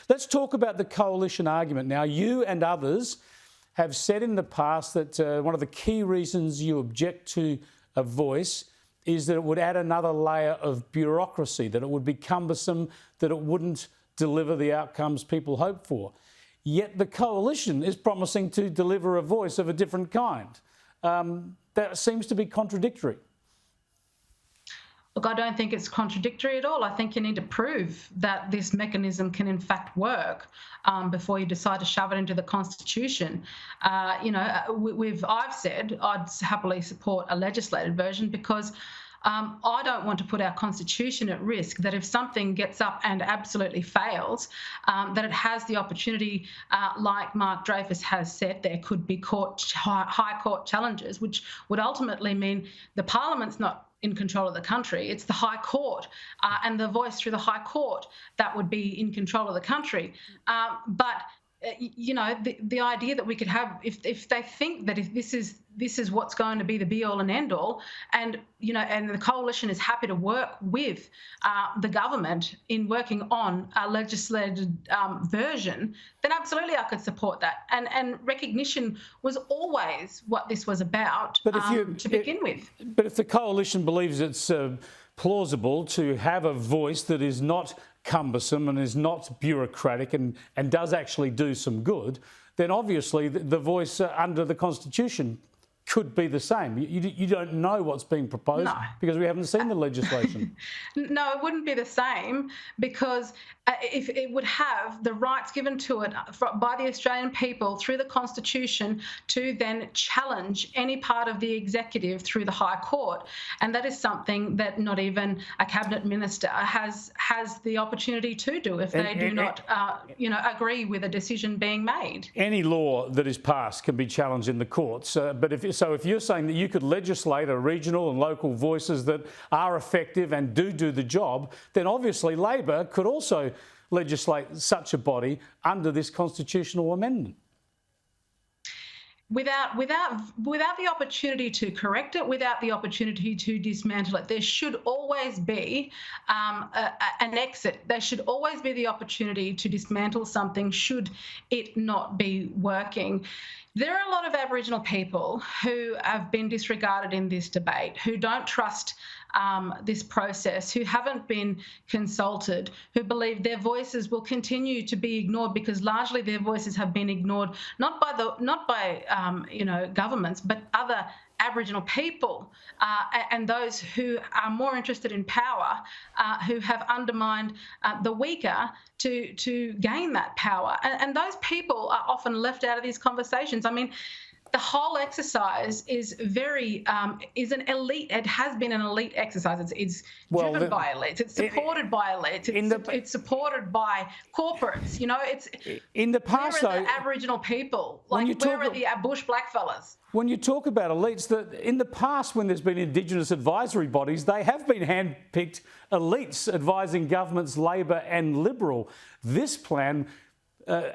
Let's talk about the coalition argument. Now, you and others have said in the past that one of the key reasons you object to a voice is that it would add another layer of bureaucracy, that it would be cumbersome, that it wouldn't deliver the outcomes people hope for. Yet the coalition is promising to deliver a voice of a different kind. That seems to be contradictory. Look, I don't think it's contradictory at all. I think you need to prove that this mechanism can in fact work before you decide to shove it into the Constitution. I've said I'd happily support a legislated version because I don't want to put our Constitution at risk, that if something gets up and absolutely fails, that it has the opportunity, like Mark Dreyfus has said, there could be high court challenges, which would ultimately mean the Parliament's not in control of the country. It's the High Court and the voice through the High Court that would be in control of the country. The idea that we could have, if they think that if this is what's going to be the be all and end all, and the coalition is happy to work with the government in working on a legislated version, then absolutely I could support that. And recognition was always what this was about to begin with. But if the coalition believes it's plausible to have a voice that is not cumbersome and is not bureaucratic and does actually do some good, then obviously the voice under the Constitution could be the same. You don't know what's being proposed because we haven't seen the legislation. No, it wouldn't be the same because if it would have the rights given to it by the Australian people through the Constitution to then challenge any part of the executive through the High Court. And that is something that not even a cabinet minister has the opportunity to do if they do not agree with a decision being made. Any law that is passed can be challenged in the courts. But if you're saying that you could legislate a regional and local voices that are effective and do the job, then obviously Labor could also legislate such a body under this constitutional amendment. Without the opportunity to correct it, without the opportunity to dismantle it, there should always be an exit. There should always be the opportunity to dismantle something should it not be working. There are a lot of Aboriginal people who have been disregarded in this debate, who don't trust this process, who haven't been consulted, who believe their voices will continue to be ignored because largely their voices have been ignored not by governments, but other Aboriginal people and those who are more interested in power, who have undermined the weaker to gain that power. And those people are often left out of these conversations. I mean, the whole exercise is is an elite. It has been an elite exercise. It's driven by elites. It's supported by elites. It's supported by corporates. It's in the past. Where are the Aboriginal people? Where are the bush blackfellas? When you talk about elites, that in the past, when there's been Indigenous advisory bodies, they have been hand-picked elites advising governments, Labor and Liberal. This plan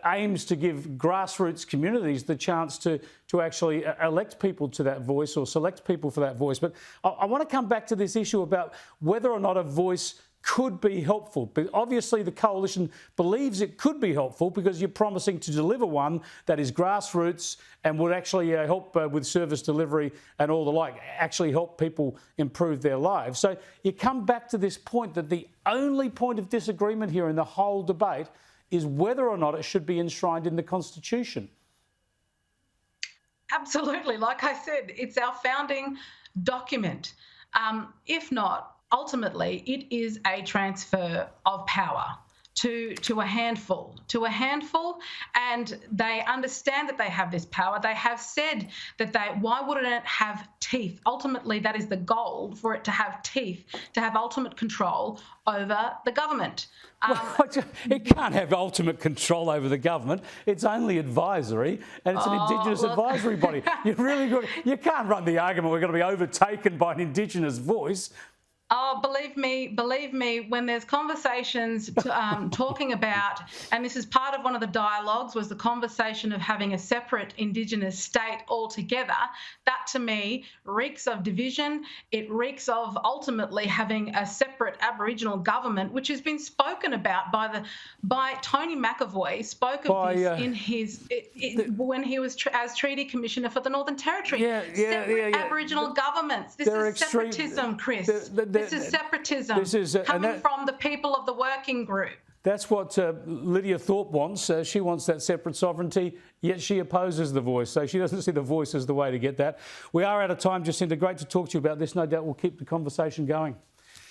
aims to give grassroots communities the chance to actually elect people to that voice or select people for that voice. But I want to come back to this issue about whether or not a voice could be helpful. But obviously the coalition believes it could be helpful because you're promising to deliver one that is grassroots and would actually help with service delivery and all the like, actually help people improve their lives. So you come back to this point that the only point of disagreement here in the whole debate is whether or not it should be enshrined in the Constitution. Absolutely. Like I said, it's our founding document. If not, ultimately, it is a transfer of power to a handful, and they understand that they have this power. They have said that why wouldn't it have teeth? Ultimately, that is the goal, for it to have teeth, to have ultimate control over the government. It can't have ultimate control over the government. It's only advisory, and it's an Indigenous advisory body. You can't run the argument we're going to be overtaken by an Indigenous voice. Oh, believe me, when there's conversations talking about, and this is part of one of the dialogues, was the conversation of having a separate Indigenous state altogether, that to me reeks of division. It reeks of ultimately having a separate Aboriginal government, which has been spoken about by Tony McAvoy, spoke of this in his when he was as Treaty Commissioner for the Northern Territory. Separate Aboriginal governments. This is separatism, Chris. This is separatism coming from the people of the working group. That's what Lydia Thorpe wants. She wants that separate sovereignty, yet she opposes the voice. So she doesn't see the voice as the way to get that. We are out of time, Jacinta. Great to talk to you about this. No doubt we'll keep the conversation going.